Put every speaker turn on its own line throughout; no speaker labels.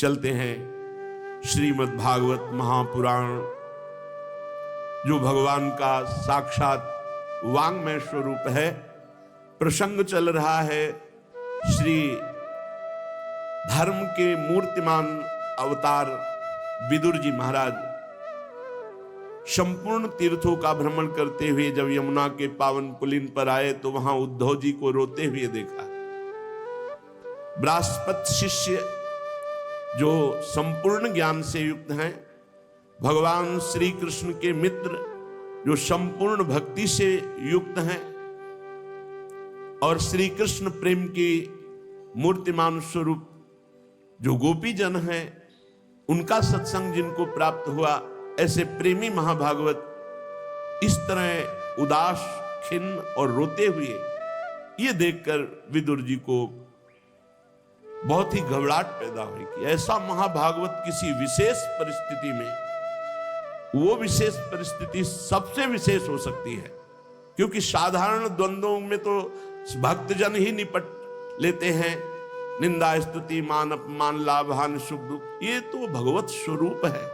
चलते हैं श्रीमद् भागवत महापुराण, जो भगवान का साक्षात वांग्मय स्वरूप है। प्रसंग चल रहा है श्री धर्म के मूर्तिमान अवतार विदुर जी महाराज संपूर्ण तीर्थों का भ्रमण करते हुए जब यमुना के पावन पुलिन पर आए तो वहां उद्धव जी को रोते हुए देखा। बृहस्पति शिष्य जो संपूर्ण ज्ञान से युक्त हैं, भगवान श्री कृष्ण के मित्र जो संपूर्ण भक्ति से युक्त हैं और श्री कृष्ण प्रेम की मूर्तिमान स्वरूप जो गोपी जन हैं, उनका सत्संग जिनको प्राप्त हुआ, ऐसे प्रेमी महाभागवत इस तरह उदास, खिन्न और रोते हुए ये देखकर विदुर जी को बहुत ही घबराहट पैदा हुई कि ऐसा महाभागवत किसी विशेष परिस्थिति में, वो विशेष परिस्थिति सबसे विशेष हो सकती है, क्योंकि साधारण द्वंद्वों में तो भक्तजन ही निपट लेते हैं, निंदा स्तुति मान अपमान लाभ हानि सुख दुख, ये तो भगवत स्वरूप है।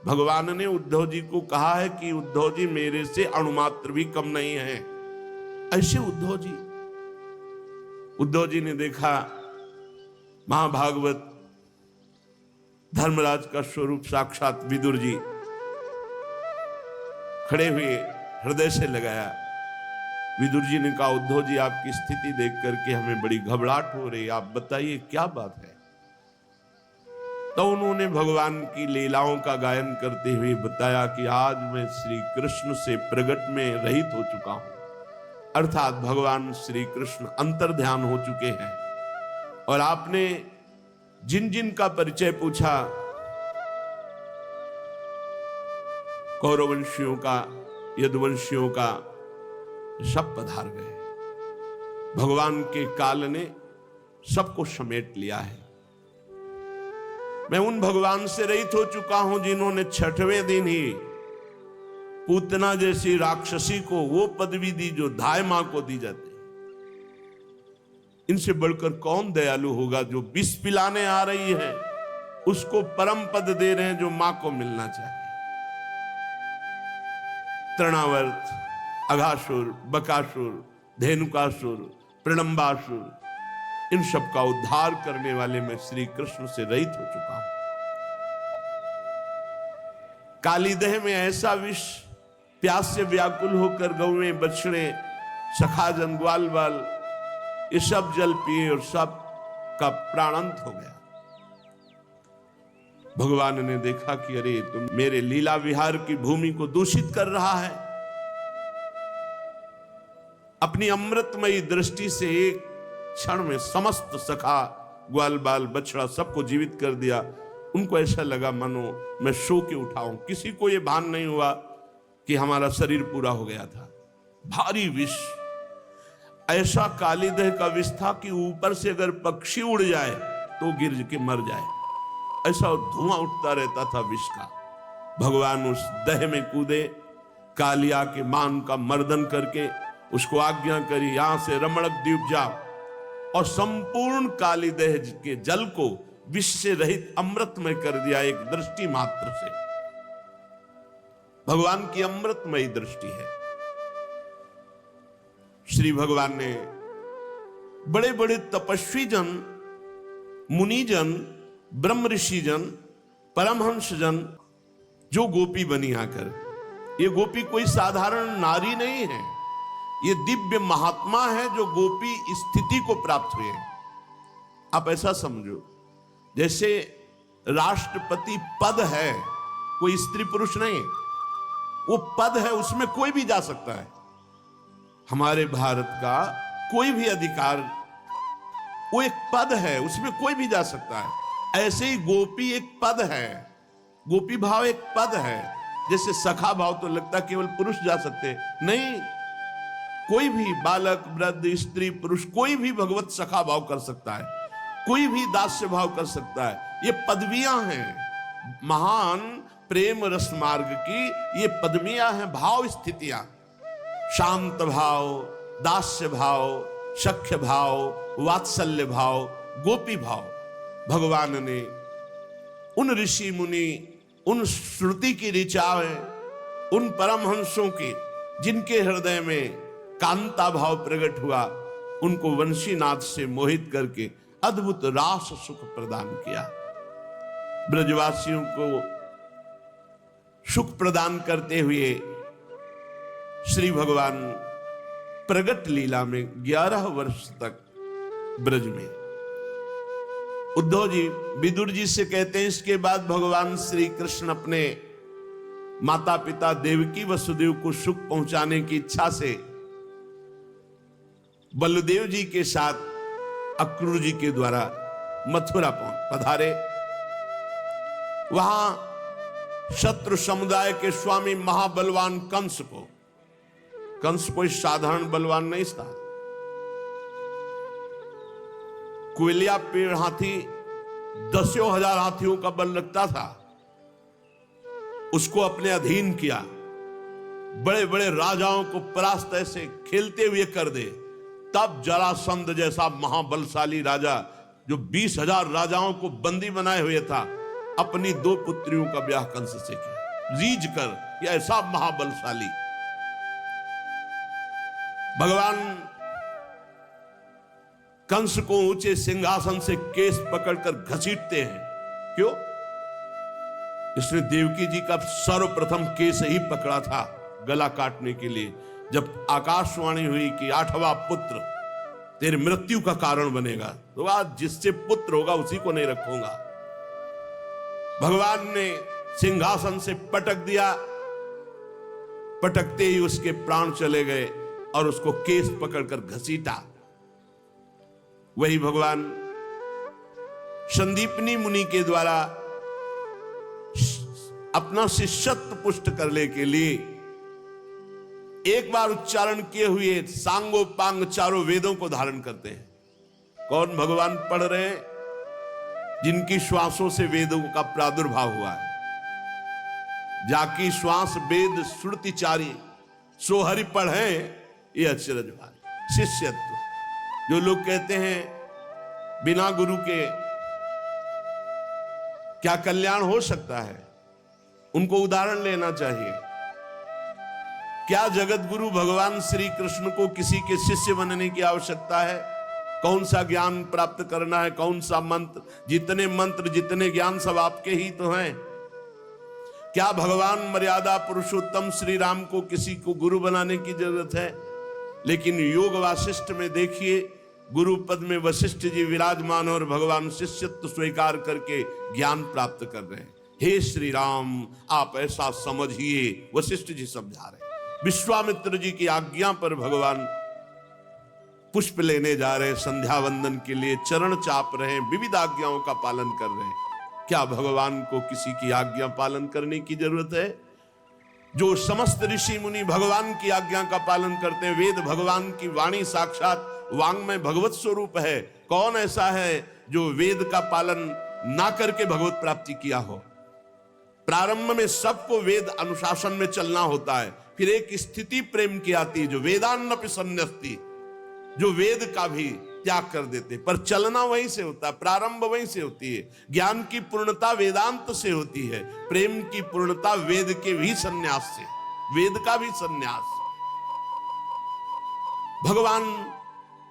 भगवान ने उद्धव जी को कहा है कि उद्धव जी मेरे से अणुमात्र भी कम नहीं है। ऐसे उद्धव जी ने देखा महाभागवत धर्मराज का स्वरूप साक्षात विदुर जी खड़े हुए, हृदय से लगाया। विदुर जी ने कहा, उद्धव जी आपकी स्थिति देख करके हमें बड़ी घबराहट हो रही है, आप बताइए क्या बात है। तो उन्होंने भगवान की लीलाओं का गायन करते हुए बताया कि आज मैं श्री कृष्ण से प्रगट में रहित हो चुका हूं, अर्थात भगवान श्री कृष्ण अंतर्ध्यान हो चुके हैं। और आपने जिन जिन का परिचय पूछा, कौरववंशियों का, यदुवंशियों का, सब पधार गए। भगवान के काल ने सबको समेट लिया है। मैं उन भगवान से रहित हो चुका हूं जिन्होंने छठवें दिन ही पूतना जैसी राक्षसी को वो पदवी दी जो धाय मां को दी जाती। इनसे बढ़कर कौन दयालु होगा जो विष पिलाने आ रही है उसको परम पद दे रहे हैं जो मां को मिलना चाहिए। तृणावर्त, अघासुर, बकासुर, धेनुकासुर, प्रलंबासुर, इन सब का उद्धार करने वाले मैं श्री कृष्ण से रहित हो चुका हूं। कालीदेह में ऐसा विष प्यास से व्याकुल होकर गौएं, बछड़े, सखाजन, ग्वाल बाल ये सब जल पिए और सब का प्राणांत हो गया। भगवान ने देखा कि अरे तुम मेरे लीला विहार की भूमि को दूषित कर रहा है। अपनी अमृतमयी दृष्टि से एक क्षण में समस्त सखा, ग्वाल बाल, बछड़ा सबको जीवित कर दिया। उनको ऐसा लगा मानो मैं सो के उठाऊं। किसी को यह भान नहीं हुआ कि हमारा शरीर पूरा हो गया था। भारी विष, ऐसा कालीदेह का विष था कि ऊपर से अगर पक्षी उड़ जाए तो गिर के मर जाए, ऐसा धुआं उठता रहता था विष का। भगवान उस दह में कूदे, कालिया के मान का मर्दन करके उसको आज्ञा करी, यहां से रमणक द्वीप जाओ, और संपूर्ण कालीदेह के जल को विष से रहित अमृतमय कर दिया एक दृष्टि मात्र से। भगवान की अमृतमयी दृष्टि है। श्री भगवान ने बड़े बड़े तपस्वी जन, मुनिजन, ब्रह्म ऋषि जन, परमहंस जन जो गोपी बनी आकर, ये गोपी कोई साधारण नारी नहीं है, ये दिव्य महात्मा है जो गोपी स्थिति को प्राप्त हुए। आप ऐसा समझो जैसे राष्ट्रपति पद है, कोई स्त्री पुरुष नहीं, वो पद है, उसमें कोई भी जा सकता है। हमारे भारत का कोई भी अधिकार, वो एक पद है, उसमें कोई भी जा सकता है। ऐसे ही गोपी एक पद है, गोपी भाव एक पद है। जैसे सखा भाव तो लगता केवल पुरुष जा सकते, नहीं, कोई भी बालक, वृद्ध, स्त्री, पुरुष, कोई भी भगवत सखा भाव कर सकता है, कोई भी दास्य भाव कर सकता है। ये पदवियां हैं, महान प्रेम रस मार्ग की ये पदवियां हैं, भाव स्थितियां। शांत भाव, दास्य भाव, सख्य भाव, वात्सल्य भाव, गोपी भाव। भगवान ने उन ऋषि मुनि, उन श्रुति की ऋचाएं, उन परमहंसों की जिनके हृदय में कांता भाव प्रकट हुआ, उनको वंशीनाथ से मोहित करके अद्भुत रास सुख प्रदान किया। ब्रजवासियों को सुख प्रदान करते हुए श्री भगवान प्रगट लीला में 11 वर्ष तक ब्रज में। उद्धव जी विदुर जी से कहते हैं, इसके बाद भगवान श्री कृष्ण अपने माता पिता देवकी वसुदेव को सुख पहुंचाने की इच्छा से बलदेव जी के साथ अक्रूर जी के द्वारा मथुरा पधारे। वहां शत्रु समुदाय के स्वामी महाबलवान कंस कोई साधारण बलवान नहीं था। कोयलिया पेड़ हाथी 10,000 हाथियों का बल रखता था, उसको अपने अधीन किया। बड़े बड़े राजाओं को परास्त ऐसे खेलते हुए कर दे। तब जरासंध जैसा महाबलशाली राजा जो 20,000 राजाओं को बंदी बनाए हुए था, अपनी 2 पुत्रियों का ब्याह कंस से किया रीझ कर। यह ऐसा महाबलशाली भगवान कंस को ऊंचे सिंहासन से केस पकड़कर घसीटते हैं। क्यों? इसने देवकी जी का सर्वप्रथम केस ही पकड़ा था गला काटने के लिए, जब आकाशवाणी हुई कि 8वां पुत्र तेरे मृत्यु का कारण बनेगा, तो आज जिससे पुत्र होगा उसी को नहीं रखूंगा। भगवान ने सिंहासन से पटक दिया, पटकते ही उसके प्राण चले गए और उसको केस पकड़कर घसीटा। वही भगवान संदीपनी मुनि के द्वारा अपना शिष्यत्व पुष्ट करने के लिए एक बार उच्चारण किए हुए सांगोपांग चारों वेदों को धारण करते हैं। कौन भगवान पढ़ रहे हैं? जिनकी श्वासों से वेदों का प्रादुर्भाव हुआ है। जाकी श्वास वेद श्रुति चारी सो हरि पढ़े, ये अचरज भाई शिष्यत्व। जो लोग कहते हैं बिना गुरु के क्या कल्याण हो सकता है, उनको उदाहरण लेना चाहिए। क्या जगत गुरु भगवान श्री कृष्ण को किसी के शिष्य बनने की आवश्यकता है? कौन सा ज्ञान प्राप्त करना है, कौन सा मंत्र, जितने ज्ञान सब आपके ही तो हैं। क्या भगवान मर्यादा पुरुषोत्तम श्री राम को किसी को गुरु बनाने की जरूरत है? लेकिन योग वासिष्ठ में देखिए, गुरु पद में वशिष्ठ जी विराजमान और भगवान शिष्यत्व स्वीकार करके ज्ञान प्राप्त कर रहे हैं। हे श्री राम, आप ऐसा समझिए, वशिष्ठ जी समझा रहे हैं। विश्वामित्र जी की आज्ञा पर भगवान पुष्प लेने जा रहे, संध्या वंदन के लिए चरण चाप रहे हैं, विविध आज्ञाओं का पालन कर रहे हैं। क्या भगवान को किसी की आज्ञा पालन करने की जरूरत है? जो समस्त ऋषि मुनि भगवान की आज्ञा का पालन करते हैं। वेद भगवान की वाणी साक्षात वांग्मय भगवत स्वरूप है। कौन ऐसा है जो वेद का पालन ना करके भगवत प्राप्ति किया हो? प्रारंभ में सबको वेद अनुशासन में चलना होता है, फिर एक स्थिति प्रेम की आती है जो वेदान्नपि सन्न्यस्ति, जो वेद का भी त्याग कर देते, पर चलना वहीं से होता है, प्रारंभ वहीं से होती है। ज्ञान की पूर्णता वेदांत से होती है, प्रेम की पूर्णता वेद के भी संन्यास से, वेद का भी संन्यास। भगवान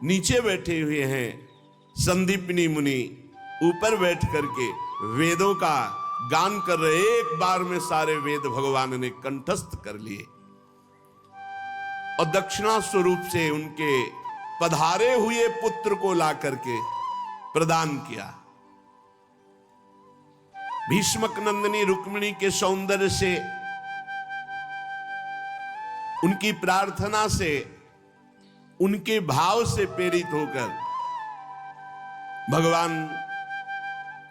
नीचे बैठे हुए हैं, संदीपनी मुनि ऊपर बैठ करके वेदों का गान कर रहे। एक बार में सारे वेद भगवान ने कंठस्थ कर लिए और दक्षिणा स्वरूप से उनके पधारे हुए पुत्र को ला करके प्रदान किया। भीष्मक नंदिनी रुक्मिणी के सौंदर्य से, उनकी प्रार्थना से, उनके भाव से प्रेरित होकर भगवान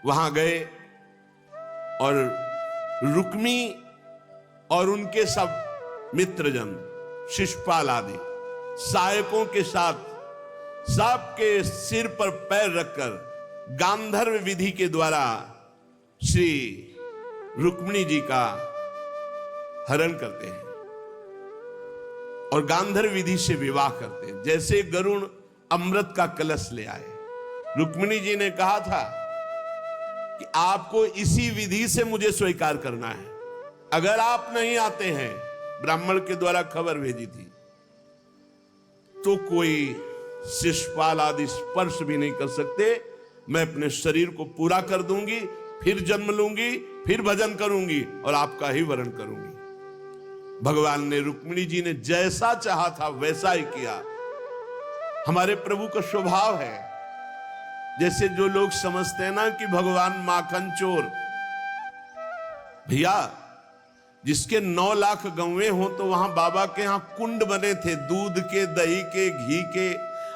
वहां गए और रुक्मी और उनके सब मित्रजन, शिशुपाल आदि सहायकों के साथ सबके सिर पर पैर रखकर गांधर्व विधि के द्वारा श्री रुक्मिणी जी का हरण करते हैं और गांधर्व विधि से विवाह करते हैं। जैसे गरुण अमृत का कलश ले आए, रुक्मिणी जी ने कहा था कि आपको इसी विधि से मुझे स्वीकार करना है। अगर आप नहीं आते हैं, ब्राह्मण के द्वारा खबर भेजी थी, तो कोई शिषपाल आदि स्पर्श भी नहीं कर सकते। मैं अपने शरीर को पूरा कर दूंगी, फिर जन्म लूंगी, फिर भजन करूंगी और आपका ही वरण करूंगी। भगवान ने, रुक्मिणी जी ने जैसा चाहा था वैसा ही किया। हमारे प्रभु का स्वभाव है, जैसे जो लोग समझते हैं ना कि भगवान माखन चोर, भैया जिसके 9 लाख गौवें हो तो वहां बाबा के यहां कुंड बने थे, दूध के, दही के, घी के।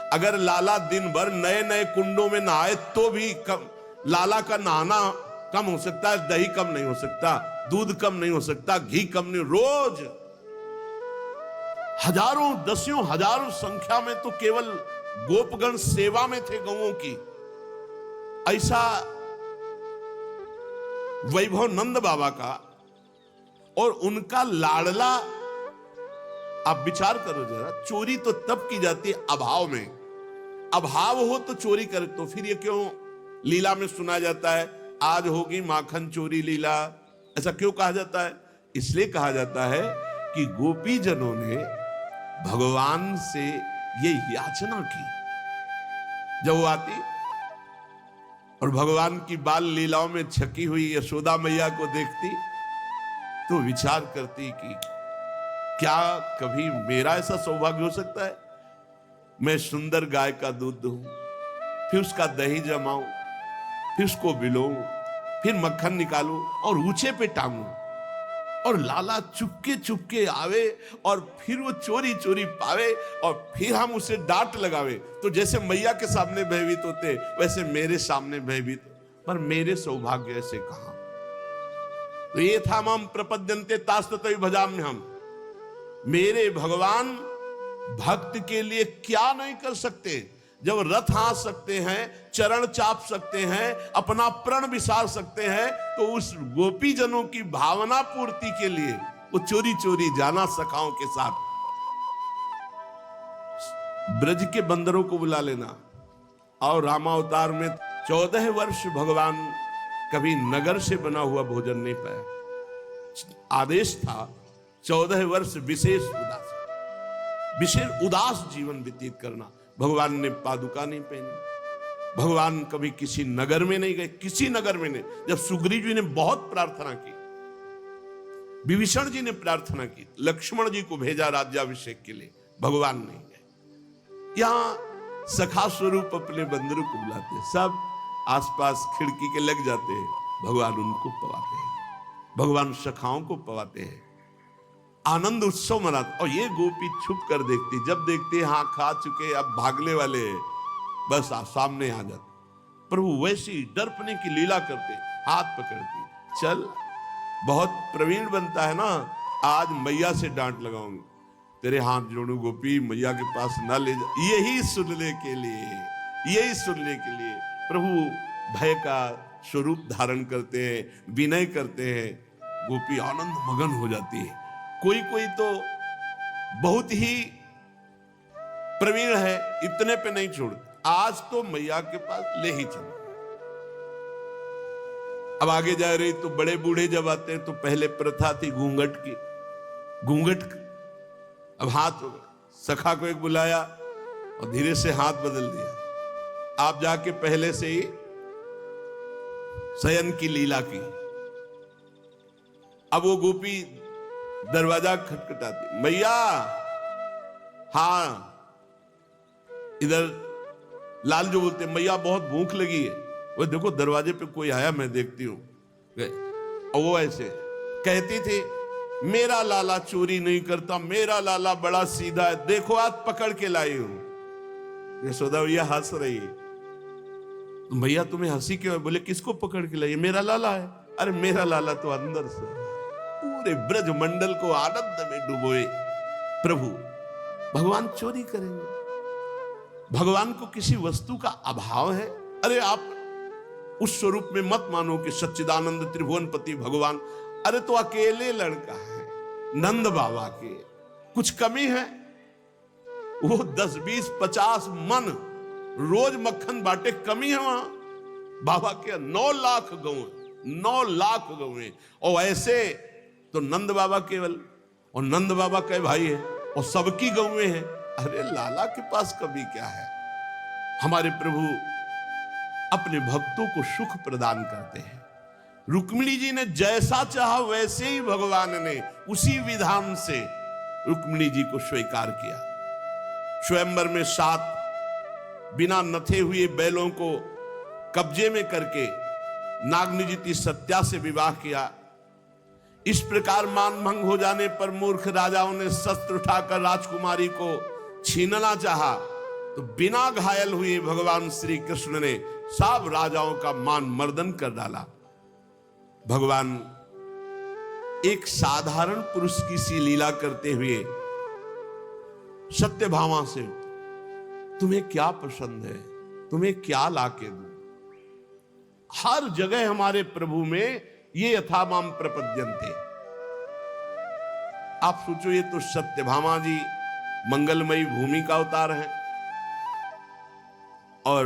अगर लाला दिन भर नए नए कुंडों में नहाए तो भी लाला का नहाना कम हो सकता है, दही कम नहीं हो सकता, दूध कम नहीं हो सकता, घी कम नहीं। रोज हजारों, दसियों हजारों संख्या में तो केवल गोपगण सेवा में थे गौओं की। ऐसा वैभव नंद बाबा का और उनका लाडला। आप विचार करो जरा, चोरी तो तब की जाती है अभाव में। अभाव हो तो चोरी करे, तो फिर ये क्यों लीला में सुना जाता है आज होगी माखन चोरी लीला? ऐसा क्यों कहा जाता है? इसलिए कहा जाता है कि गोपी जनों ने भगवान से ये याचना की। जब वो आती और भगवान की बाल लीलाओं में छकी हुई यशोदा मैया को देखती तो विचार करती कि क्या कभी मेरा ऐसा सौभाग्य हो सकता है, मैं सुंदर गाय का दूध दूं, फिर उसका दही जमाऊं, फिर उसको बिलोऊं, फिर मक्खन निकालूं और ऊंचे पे टांगूं, और लाला चुपके चुपके आवे और फिर वो चोरी चोरी पावे और फिर हम उसे डांट लगावे। तो जैसे मैया के सामने भयभीत होते वैसे मेरे सामने भयभीत, पर मेरे सौभाग्य ऐसे कहां। तो ये था माम प्रपद्यन्ते तास्ततै भजाम्य हम। मेरे भगवान भक्त के लिए क्या नहीं कर सकते। जब रथ हाँक सकते हैं, चरण चाप सकते हैं, अपना प्रण विसार सकते हैं, तो उस गोपी जनों की भावना पूर्ति के लिए वो चोरी चोरी जाना सखाओं के साथ। ब्रज के बंदरों को बुला लेना। और रामावतार में 14 वर्ष भगवान कभी नगर से बना हुआ भोजन नहीं पाया। आदेश था 14 वर्ष विशेष उदास जीवन व्यतीत करना। भगवान ने पादुका नहीं पहनी, भगवान कभी किसी नगर में नहीं गए, किसी नगर में नहीं। जब सुग्रीव जी ने बहुत प्रार्थना की, विभीषण जी ने प्रार्थना की, लक्ष्मण जी को भेजा राज्याभिषेक के लिए, भगवान नहीं गए। यहां सखा स्वरूप अपने बंदरों को बुलाते, सब आसपास खिड़की के लग जाते हैं, भगवान उनको पवाते हैं, भगवान सखाओं को पवाते हैं, आनंद उत्सव मनाते। और ये गोपी छुप कर देखती, जब देखती हाँ खा चुके अब भागने वाले हैं, बस सामने आ जाते। प्रभु वैसी डरपने की लीला करते, हाथ पकड़ती, चल बहुत प्रवीण बनता है ना, आज मैया से डांट लगाऊंगी, तेरे हाथ जोड़ू गोपी, मैया के पास ना ले जा। यही सुनने के लिए, यही सुनने के लिए प्रभु भय का स्वरूप धारण करते हैं, विनय करते हैं। गोपी आनंद मगन हो जाती है। कोई कोई तो बहुत ही प्रवीण है, इतने पे नहीं छोड़, आज तो मैया के पास ले ही चल। अब आगे जा रही तो बड़े बूढ़े जब आते हैं तो पहले प्रथा थी घूंघट की, घूंघट। अब हाथ, सखा को एक बुलाया और धीरे से हाथ बदल दिया, आप जाके पहले से ही शयन की लीला की। अब वो गोपी दरवाजा खटखटाती, मैया हाँ, इधर लाल जो बोलते, मैया बहुत भूख लगी है, वो देखो दरवाजे पे कोई आया, मैं देखती हूं। और वो ऐसे कहती थी, मेरा लाला चोरी नहीं करता, मेरा लाला बड़ा सीधा है, देखो आज पकड़ के लाई हूं। यशोदा भैया हंस रही है। तो भैया तुम्हें हंसी क्यों है? बोले किसको पकड़ के लाई? मेरा लाला है। अरे मेरा लाला तो अंदर से पूरे ब्रज मंडल को आनंद में डुबोए। प्रभु भगवान चोरी करेंगे? भगवान को किसी वस्तु का अभाव है? अरे आप उस स्वरूप में मत मानो कि सच्चिदानंद त्रिभुवनपति भगवान, अरे तो अकेले लड़का है, नंद बाबा के कुछ कमी है? वो 10, 20, 50 मन रोज मक्खन बांटे, कमी है वहां? बाबा के 9 लाख गौ, 9 लाख गौएं, और ऐसे तो नंद बाबा केवल, और नंद बाबा के भाई है और सबकी गौएं हैं। अरे लाला के पास कभी क्या है। हमारे प्रभु अपने भक्तों को सुख प्रदान करते हैं। रुक्मिणी जी ने जैसा चाहा वैसे ही भगवान ने उसी विधान से रुक्मिणी जी को स्वीकार किया। स्वयंवर में 7 बिना नथे हुए बैलों को कब्जे में करके नागनिजिति सत्या से विवाह किया। इस प्रकार मान भंग हो जाने पर मूर्ख राजाओं ने शस्त्र उठाकर राजकुमारी को छीनना चाहा, तो बिना घायल हुए भगवान श्री कृष्ण ने सब राजाओं का मान मर्दन कर डाला। भगवान एक साधारण पुरुष की सी लीला करते हुए सत्यभामा से, तुम्हें क्या पसंद है, तुम्हें क्या लाके दूं। हर जगह हमारे प्रभु में ये यथामाम प्रपद्यन्ते। आप सोचो, ये तो सत्यभामा जी मंगलमयी भूमि का अवतार है, और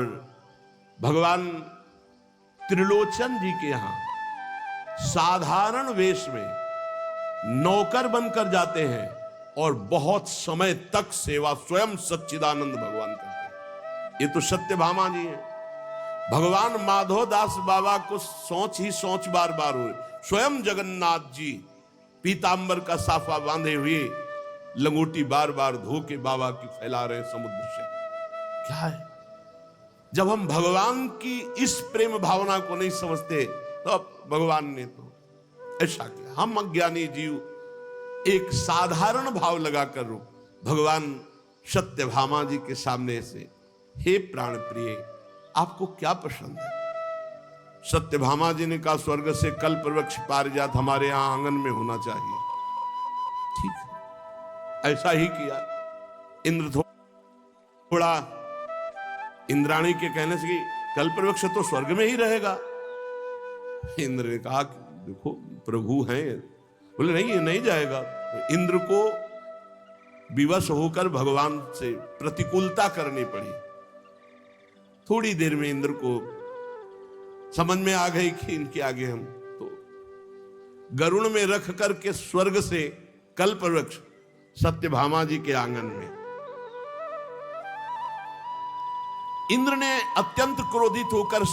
भगवान त्रिलोचन जी के यहां साधारण वेश में नौकर बनकर जाते हैं और बहुत समय तक सेवा स्वयं सच्चिदानंद भगवान करते हैं। ये तो सत्यभामा जी हैं। भगवान माधोदास बाबा को सोच ही सोच बार बार हुए। स्वयं जगन्नाथ जी पीतांबर का साफा बांधे हुए लंगोटी बार बार धो के बाबा की फैला रहे समुद्र से। क्या है, जब हम भगवान की इस प्रेम भावना को नहीं समझते तो भगवान ने तो ऐसा किया। हम अज्ञानी जीव एक साधारण भाव लगाकर भगवान सत्यभामा जी के सामने से, हे प्राण प्रिय, आपको क्या पसंद है। सत्यभामा जी ने कहा, स्वर्ग से कल्प वृक्ष पारिजात हमारे यहां आंगन में होना चाहिए। ठीक है, ऐसा ही किया। इंद्र थोड़ा इंद्राणी के कहने से कि कल्प वृक्ष तो स्वर्ग में ही रहेगा। इंद्र ने कहा, देखो प्रभु हैं। बोले नहीं, ये नहीं जाएगा। तो इंद्र को विवश होकर भगवान से प्रतिकूलता करनी पड़ी। थोड़ी देर में इंद्र को समझ में आ गई कि इनके आगे हम तो गरुड़ में रख करके स्वर्ग से कल्प वृक्ष सत्यभामा जी के आंगन में। इंद्र ने अत्यंत क्रोधित होकर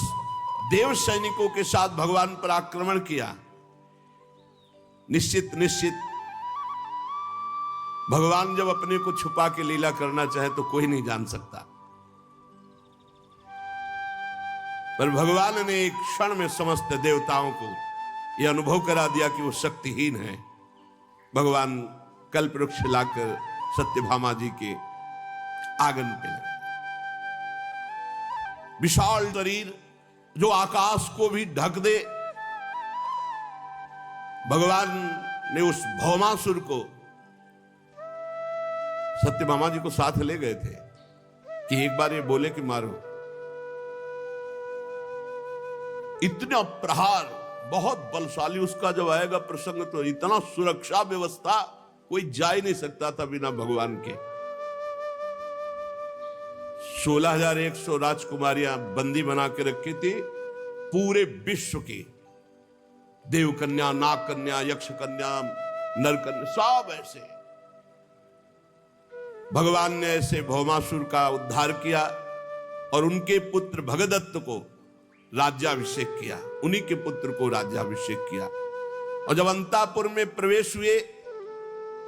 देव सैनिकों के साथ भगवान पर आक्रमण किया। निश्चित भगवान जब अपने को छुपा के लीला करना चाहे तो कोई नहीं जान सकता, पर भगवान ने एक क्षण में समस्त देवताओं को यह अनुभव करा दिया कि वो शक्तिहीन है। भगवान कल्पवृक्ष लाकर सत्यभामा जी के आंगन पे लगा। विशाल शरीर जो आकाश को भी ढक दे, भगवान ने उस भौमासुर को सत्यभामा जी को साथ ले गए थे कि एक बार ये बोले कि मारो। इतना प्रहार, बहुत बलशाली उसका जब आएगा प्रसंग, तो इतना सुरक्षा व्यवस्था कोई जा ही नहीं सकता था बिना भगवान के। 16,100 राजकुमारियां बंदी बना के रखी थी, पूरे विश्व की देव कन्या, नाग कन्या, यक्ष कन्या, नर कन्या, सब ऐसे। भगवान ने ऐसे भौमासुर का उद्धार किया और उनके पुत्र भगदत्त को राज्याभिषेक किया, उन्हीं के पुत्र को राज्याभिषेक किया। और जब अंतापुर में प्रवेश हुए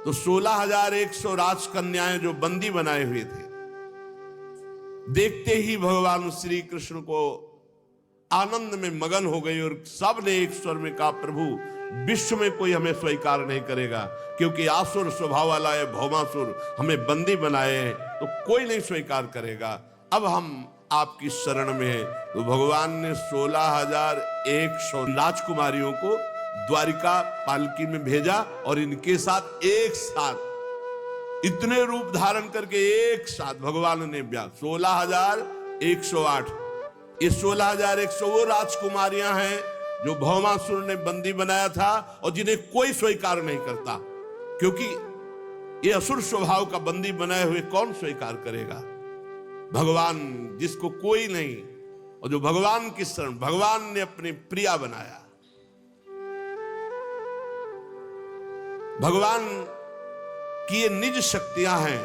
तो 16,100 राजकन्याएं जो बंदी बनाए हुए थे, देखते ही भगवान श्री कृष्ण को आनंद में मगन हो गई और सब ने एक स्वर में कहा, प्रभु विश्व में कोई हमें स्वीकार नहीं करेगा, क्योंकि आसुर स्वभाव वाला है भौमासुर, हमें बंदी बनाए हैं तो कोई नहीं स्वीकार करेगा। अब हम आपकी शरण में हैं। तो भगवान ने 16,100 राजकुमारियों को द्वारिका पालकी में भेजा और इनके साथ एक साथ इतने रूप धारण करके एक साथ भगवान ने ब्याह। 16,108, ये 16,100 वो राजकुमारियां हैं जो भौमासुर ने बंदी बनाया था और जिन्हें कोई स्वीकार नहीं करता, क्योंकि ये असुर स्वभाव का बंदी बनाए हुए कौन स्वीकार करेगा। भगवान जिसको कोई नहीं और जो भगवान की शरण, भगवान ने अपनी प्रिया बनाया, भगवान की ये निज शक्तियां हैं।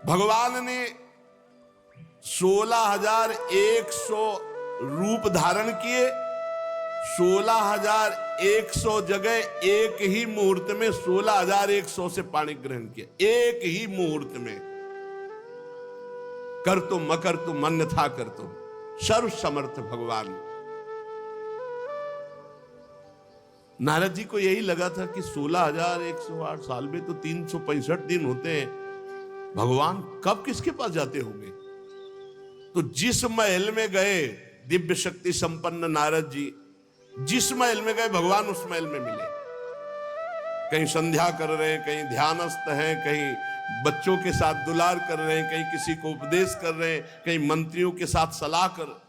भगवान ने 16,100 रूप धारण किए, 16,100 जगह एक ही मुहूर्त में 16,100 से पानी ग्रहण किया, एक ही मुहूर्त में। कर तुम मकर तुम अन्यथा कर तुम, सर्व समर्थ भगवान। नारद जी को यही लगा था कि 16,108 साल में तो 365 दिन होते हैं, भगवान कब किसके पास जाते होंगे। तो जिस महल में गए, दिव्य शक्ति संपन्न नारद जी जिस महल में गए, भगवान उस महल में मिले। कहीं संध्या कर रहे हैं, कहीं ध्यानस्थ हैं, कहीं बच्चों के साथ दुलार कर रहे हैं, कहीं किसी को उपदेश कर रहे हैं, कहीं मंत्रियों के साथ सलाह कर,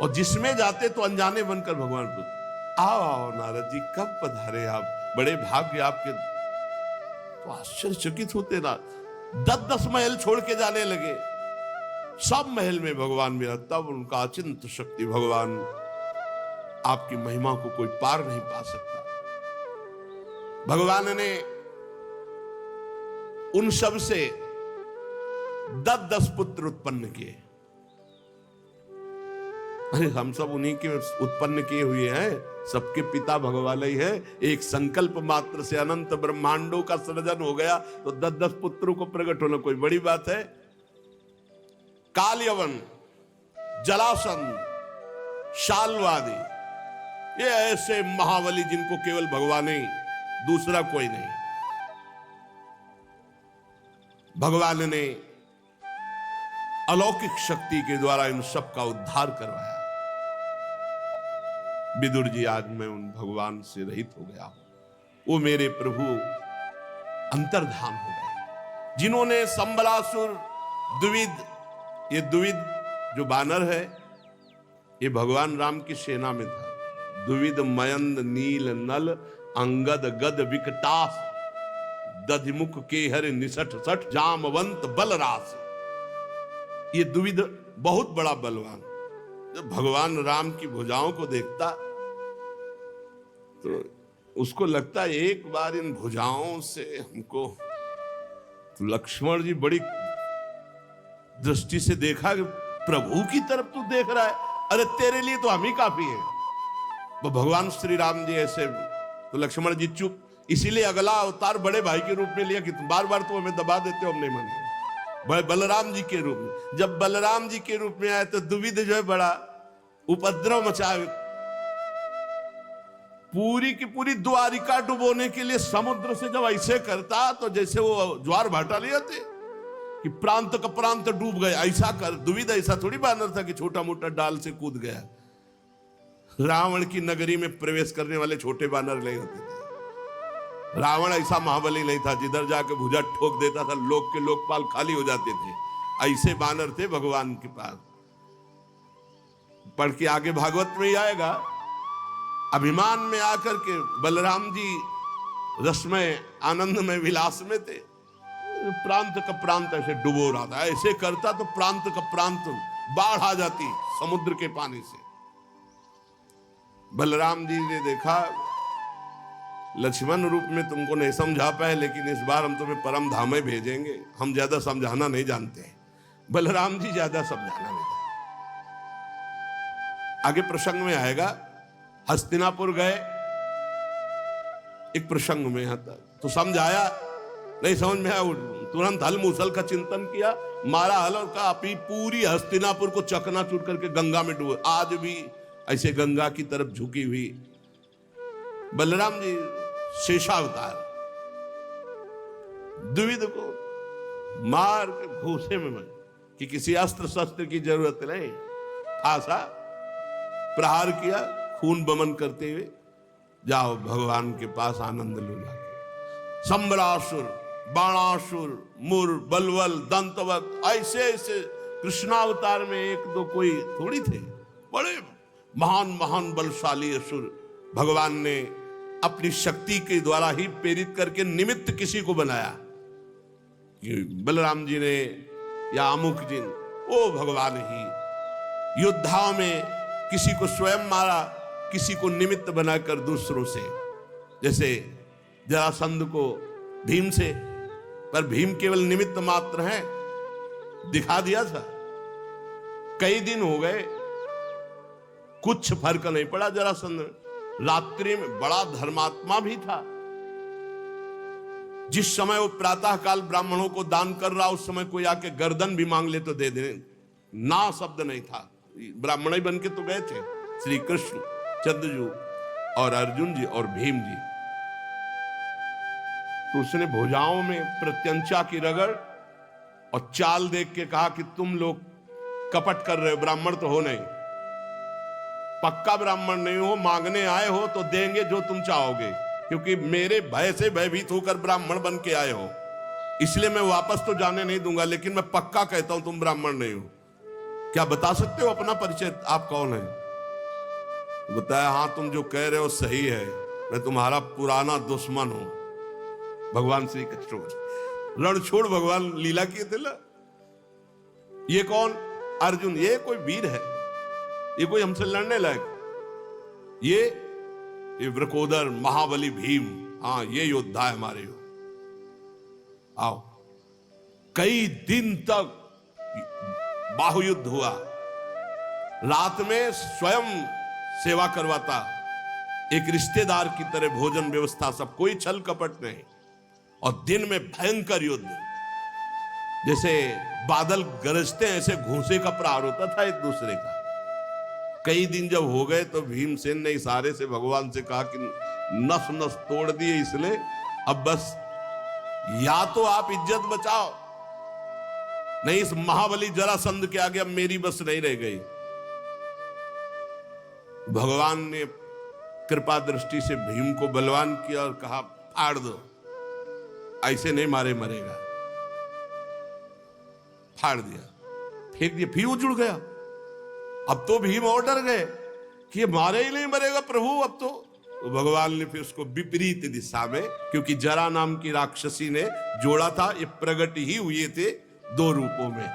और जिसमें जाते तो अनजाने बनकर भगवान को, आओ आओ नारद जी, कब पधारे आप, बड़े भाग्य आपके। तो आश्चर्यचकित होते ना, 10-10 महल छोड़ के जाने लगे, सब महल में भगवान मिला। तब उनका अचिंत शक्ति भगवान, आपकी महिमा को कोई पार नहीं पा सकता। भगवान ने उन सब से 10-10 पुत्र उत्पन्न किए। अरे हम सब उन्हीं के उत्पन्न किए हुए हैं, सबके पिता भगवान ही है। एक संकल्प मात्र से अनंत ब्रह्मांडों का सृजन हो गया, तो 10-10 पुत्रों को प्रकट होना कोई बड़ी बात है। कालयवन, जलासंध, शाल्वादि, ये ऐसे महाबली जिनको केवल भगवान ही, दूसरा कोई नहीं। भगवान ने अलौकिक शक्ति के द्वारा इन सब का उद्धार करवाया। विदुर जी, आज मैं उन भगवान से रहित हो गया हूं। वो मेरे प्रभु अंतर्धान हो गए, जिन्होंने संबलासुर, द्विविद, ये द्विविद जो बानर है, ये भगवान राम की सेना में था। द्विविद मयंद नील नल अंगद गद विकटास, दधिमुख के हर निसठ सठ जामवंत बलरास। ये द्विविद बहुत बड़ा बलवान। जब भगवान राम की भुजाओं को देखता तो उसको लगता एक बार इन भुजाओं से हमको, तो लक्ष्मण जी बड़ी दृष्टि से देखा कि प्रभु की तरफ तू देख रहा है, अरे तेरे लिए तो हम ही काफी है। वो भगवान श्री राम जी ऐसे, तो लक्ष्मण जी चुप। इसीलिए अगला अवतार बड़े भाई के रूप में लिया कि तुम बार बार तो हमें दबा देते हो, हम नहीं मानेंगे। बलराम जी के रूप में, जब बलराम जी के रूप में आए तो द्विविद जो है बड़ा उपद्रव मचाए, पूरी की पूरी द्वारिका डुबोने के लिए समुद्र से जब ऐसे करता तो जैसे वो ज्वार भाटा ले आते कि प्रांत का प्रांत डूब गए, ऐसा कर। द्विविद ऐसा थोड़ी बानर था कि छोटा मोटा डाल से कूद गया। रावण की नगरी में प्रवेश करने वाले छोटे बानर नहीं होते थे। रावण ऐसा महाबली नहीं था, जिधर जाके भुजा ठोक देता था लोक के लोकपाल खाली हो जाते थे। ऐसे बानर थे भगवान के पास। पढ़ के आगे भागवत में ही आएगा, अभिमान में आकर के बलराम जी रसमय आनंद में विलास में थे, प्रांत का प्रांत ऐसे डुबो रहा था। ऐसे करता तो प्रांत का प्रांत बाढ़ आ जाती समुद्र के पानी से। बलराम जी ने देखा, लक्ष्मण रूप में तुमको नहीं समझा पाए, लेकिन इस बार हम तुम्हें परम धाम में भेजेंगे। हम ज्यादा समझाना नहीं जानते। बलराम जी ज्यादा समझाना नहीं जानते। आगे प्रसंग में आएगा, हस्तिनापुर गए, एक प्रसंग में आता तो समझाया, नहीं समझ में आया, तुरंत हल मूसल का चिंतन किया, मारा हल और कहा पूरी हस्तिनापुर को चकनाचूर करके गंगा में डूबो। आज भी ऐसे गंगा की तरफ झुकी हुई बलराम जी शेषावतार, द्विविद को मार के घूसे में कि किसी अस्त्र शस्त्र की जरूरत नहीं, फांसा प्रहार किया, खून बमन करते हुए जाओ भगवान के पास आनंद लो जाके। संबलासुर, बाणासुर, मुर, बलवल, दंतवत, ऐसे ऐसे कृष्णावतार में एक दो कोई थोड़ी थे, बड़े महान महान बलशाली असुर भगवान ने अपनी शक्ति के द्वारा ही प्रेरित करके निमित्त किसी को बनाया। बलराम जी ने या अमुक जी, वो भगवान ही। योद्धाओं में किसी को स्वयं मारा, किसी को निमित्त बनाकर दूसरों से, जैसे जरासंध को भीम से, पर भीम केवल निमित्त मात्र है, दिखा दिया था। कई दिन हो गए, कुछ फर्क नहीं पड़ा जरासंध। रात्रि में बड़ा धर्मात्मा भी था। जिस समय वो प्रातः काल ब्राह्मणों को दान कर रहा, उस समय कोई आके गर्दन भी मांग ले तो दे दे, ना शब्द नहीं था। ब्राह्मण ही बन के तो गए थे श्री कृष्ण, चंद्रजू और अर्जुन जी और भीम जी। तो उसने भुजाओं में प्रत्यंचा की रगड़ और चाल देख के कहा कि तुम लोग कपट कर रहे हो, ब्राह्मण तो हो नहीं, पक्का ब्राह्मण नहीं हो, मांगने आए हो तो देंगे जो तुम चाहोगे, क्योंकि मेरे भय से भयभीत होकर ब्राह्मण बन के आए हो, इसलिए मैं वापस तो जाने नहीं दूंगा, लेकिन मैं पक्का कहता हूं तुम ब्राह्मण नहीं हो। क्या बता सकते हो अपना परिचय, आप कौन है? बताया, हाँ तुम जो कह रहे हो सही है, मैं तुम्हारा पुराना दुश्मन हूं। भगवान श्री कृष्ण रण छोड़ भगवान लीला किए थे ना। ये कौन? अर्जुन। ये कोई वीर है, ये कोई हमसे लड़ने लायक? ये वृकोदर महाबली भीम, हाँ ये योद्धा है हमारे। आओ। कई दिन तक बाहुयुद्ध हुआ। रात में स्वयं सेवा करवाता, एक रिश्तेदार की तरह भोजन व्यवस्था, सब, कोई छल कपट नहीं। और दिन में भयंकर युद्ध, जैसे बादल गरजते हैं ऐसे घूंसे का प्रहार होता था एक दूसरे का। कई दिन जब हो गए तो भीमसेन ने इशारे से भगवान से कहा कि नस नस तोड़ दिए इसने, अब बस या तो आप इज्जत बचाओ, नहीं इस महाबली जरासंध के आगे अब मेरी बस नहीं रह गई। भगवान ने कृपा दृष्टि से भीम को बलवान किया और कहा, फाड़ दो, ऐसे नहीं मारे मरेगा। फाड़ दिया, फेंक दिया, फिर वो जुड़ गया। अब तो भीम और डर गए कि ये मारे ही नहीं मरेगा प्रभु अब तो भगवान ने फिर उसको विपरीत दिशा में, क्योंकि जरा नाम की राक्षसी ने जोड़ा था, ये प्रकट ही हुए थे दो रूपों में,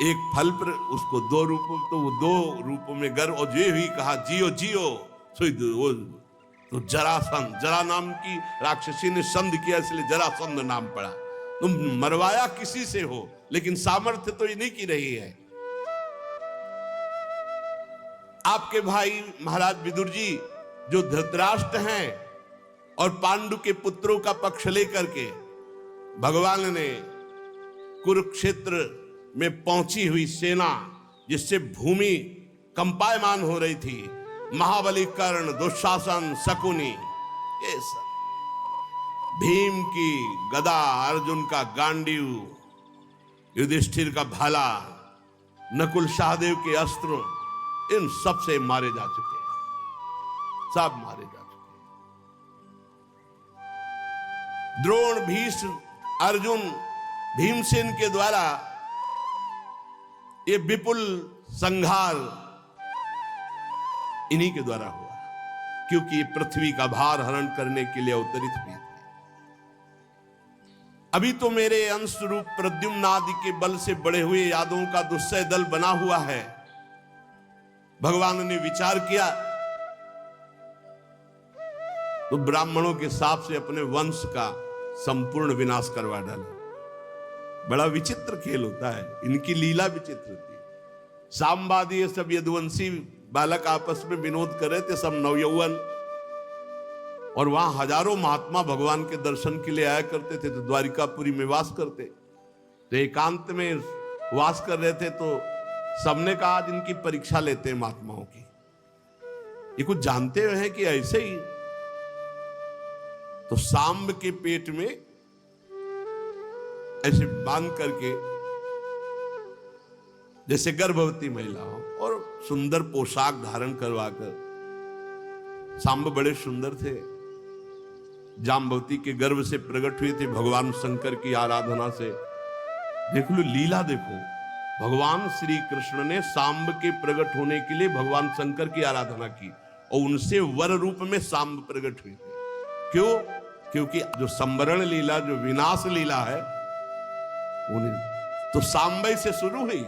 एक फल पर उसको दो रूपों, तो वो दो रूपों में गर्व, और ये भी कहा जियो जियो। तो जरासंध, जरा नाम की राक्षसी ने संध किया, इसलिए जरासंध नाम पड़ा। तुम मरवाया किसी से हो, लेकिन सामर्थ्य तो इन्हीं की रही है। आपके भाई महाराज विदुर जी जो धृतराष्ट्र हैं और पांडु के पुत्रों का पक्ष लेकर के भगवान ने कुरुक्षेत्र में पहुंची हुई सेना, जिससे भूमि कंपायमान हो रही थी, महाबली कर्ण, दुशासन, शकुनी, ये सब, भीम की गदा, अर्जुन का गांडीव, युधिष्ठिर का भाला, नकुल सहदेव के अस्त्र, इन सब से मारे जा चुके हैं, सब मारे जा चुके हैं। द्रोण, भीष्म, अर्जुन, भीमसेन के द्वारा ये विपुल संहार इन्हीं के द्वारा हुआ, क्योंकि ये पृथ्वी का भार हरण करने के लिए अवतरित हुए थे। अभी तो मेरे अंश रूप प्रद्युम्न आदि के बल से बड़े हुए यादवों का दुस्सह दल बना हुआ है। भगवान ने विचार किया तो ब्राह्मणों के साप से अपने वंश का संपूर्ण विनाश करवा डाला। बड़ा विचित्र खेल होता है, इनकी लीला विचित्र होती है। सामवादी ये सब यदुवंशी बालक आपस में विनोद कर रहे थे, सब नवयौवन, और वहां हजारों महात्मा भगवान के दर्शन के लिए आया करते थे, तो द्वारिकापुरी में वास करते, तो एकांत में वास कर रहे थे, तो सबने कहा आज इनकी परीक्षा लेते हैं महात्माओं की, ये कुछ जानते हुए हैं कि ऐसे ही। तो सांब के पेट में ऐसे बांध करके, जैसे गर्भवती महिला हो, और सुंदर पोशाक धारण करवाकर, सांब बड़े सुंदर थे, जाम्बवती के गर्भ से प्रकट हुए थे भगवान शंकर की आराधना से। देख लो लीला, देखो भगवान श्री कृष्ण ने सांब के प्रकट होने के लिए भगवान शंकर की आराधना की, और उनसे वर रूप में सांब प्रकट हुए थे। क्यों? क्योंकि जो संवरण लीला, जो विनाश लीला है, उन्हें तो सांबई से शुरू हुई,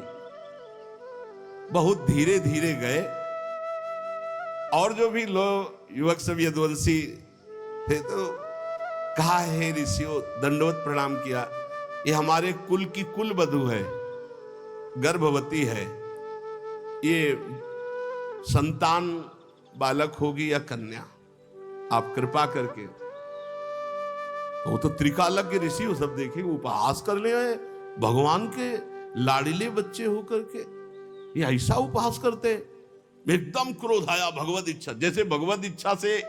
बहुत धीरे धीरे गए। और जो भी लोग युवक सब यदुवंशी थे तो कहा, हे ऋषियों, दंडवत प्रणाम किया, ये हमारे कुल की कुल वधू है, गर्भवती है, ये संतान बालक होगी या कन्या, आप कृपा करके। तो वो तो त्रिकालज्ञ ऋषि वो सब देखेंगे, उपहास कर ले आए भगवान के लाड़िले बच्चे होकर के, ये ऐसा उपहास करते। एकदम क्रोध आया, भगवत इच्छा, जैसे भगवत इच्छा से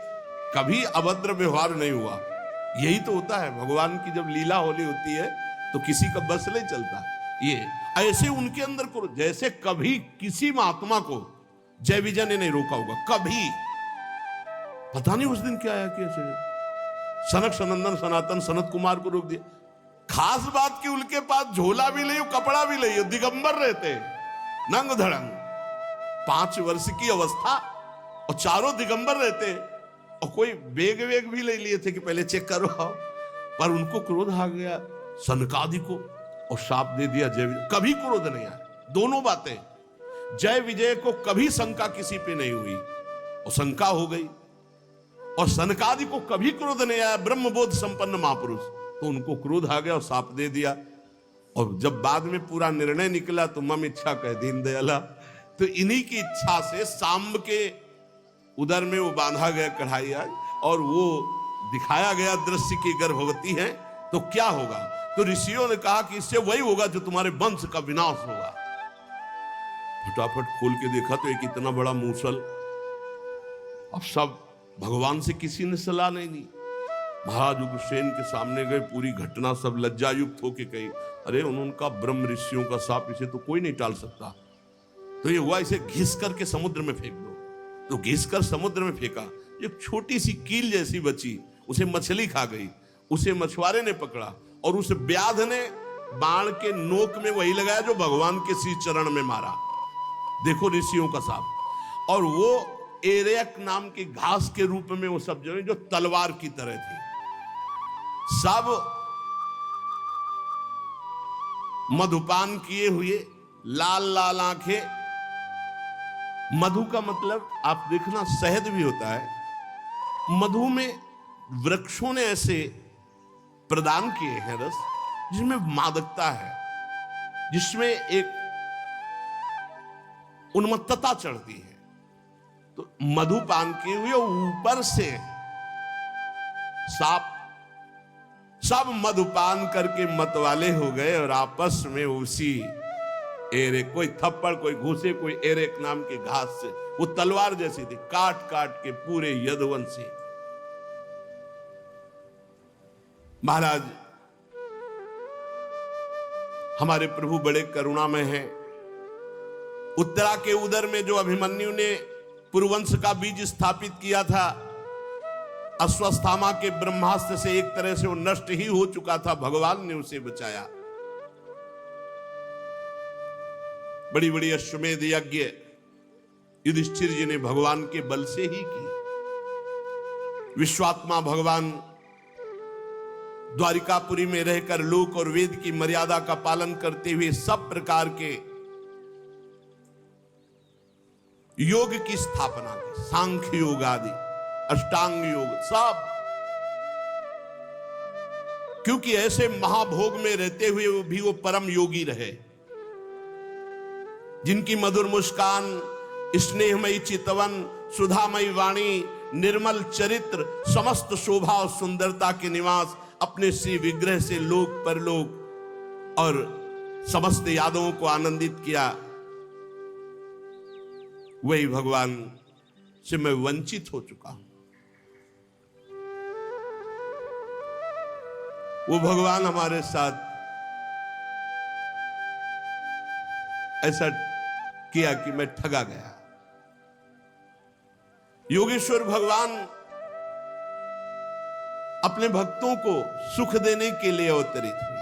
कभी अभद्र व्यवहार नहीं हुआ। यही तो होता है, भगवान की जब लीला होली होती है तो किसी का बस नहीं चलता। ये ऐसे उनके अंदर क्रोध, जैसे कभी किसी महात्मा को जय विजय ने नहीं रोका होगा, कभी। पता नहीं उस दिन क्या आया कि सनक सनंदन सनातन सनत कुमार को रोक दिया। खास बात कि उनके पास झोला भी नहीं, कपड़ा भी नहीं, दिगंबर रहते, नंग धड़ंग, 5 वर्ष की अवस्था, और चारों दिगंबर रहते, और कोई बेग वेग भी ले लिए थे कि पहले चेक करो। पर उनको क्रोध आ गया सनकादि को, और शाप दे दिया जय विजय। कभी क्रोध नहीं आया, दोनों बातें। जय विजय को कभी शंका किसी पे नहीं हुई, और शंका हो गई। और सनकादि को कभी क्रोध नहीं आया, ब्रह्मबोध संपन्न महापुरुष, तो उनको क्रोध आ गया और शाप दे दिया। और जब बाद में पूरा निर्णय निकला तो मम इच्छा कह दीन दयाला, तो इन्हीं की इच्छा से सांब के उदर में वो बांधा गया कढ़ाई आज, और वो दिखाया गया दृश्य की गर्भवती है। तो क्या होगा? तो ऋषियों ने कहा कि इससे वही होगा जो तुम्हारे वंश का विनाश होगा। फटाफट खोल के देखा तो एक इतना बड़ा मूसल। अब सब भगवान से किसी ने सलाह नहीं दी। महाराज उग्रसेन के सामने गए, पूरी घटना सब लज्जायुक्त होके कही, अरे उनका ब्रह्म ऋषियों का शाप, इसे तो कोई नहीं टाल सकता। तो ये हुआ, इसे घिस करके समुद्र में फेंक दो। तो घिस कर समुद्र में फेंका, एक छोटी सी कील जैसी बची, उसे मछली खा गई। उसे मछुआरे ने पकड़ा और उस व्याध ने बाण के नोक में वही लगाया जो भगवान के शीश चरण में मारा। देखो ऋषियों का शाप। और वो एरेक नाम की घास के रूप में वो सब जो तलवार की तरह थी। सब मधुपान किए हुए, लाल लाल आंखें। मधु का मतलब आप देखना शहद भी होता है। मधु में वृक्षों ने ऐसे प्रदान किए हैं रस, जिसमें मादकता है, जिसमें एक उन्मत्तता चढ़ती है। तो मधुपान किए हुए ऊपर से सांप, सब मधुपान करके मतवाले हो गए और आपस में उसी एरेक, कोई थप्पड़, कोई घूसे, कोई एरेक नाम की घास से, वो तलवार जैसी थी, काट काट के पूरे यदुवंशी। महाराज हमारे प्रभु बड़े करुणामय हैं। उत्तरा के उदर में जो अभिमन्यु ने पुरुवंश का बीज स्थापित किया था, अश्वत्थामा के ब्रह्मास्त्र से एक तरह से वो नष्ट ही हो चुका था, भगवान ने उसे बचाया। बड़ी बड़ी अश्वमेध यज्ञ युधिष्ठिर जी ने भगवान के बल से ही की। विश्वात्मा भगवान द्वारिकापुरी में रहकर लोक और वेद की मर्यादा का पालन करते हुए सब प्रकार के योग की स्थापना की, सांख्य योग आदि, अष्टांग योग सब। क्योंकि ऐसे महाभोग में रहते हुए भी वो परम योगी रहे, जिनकी मधुर मुस्कान, स्नेहमयी चितवन, सुधामयी वाणी, निर्मल चरित्र, समस्त शोभा और सुंदरता के निवास, अपने श्री विग्रह से लोक परलोक और समस्त यादवों को आनंदित किया। वही भगवान से मैं वंचित हो चुका हूं। वो भगवान हमारे साथ ऐसा किया कि मैं ठगा गया। योगेश्वर भगवान अपने भक्तों को सुख देने के लिए अवतरित हुए।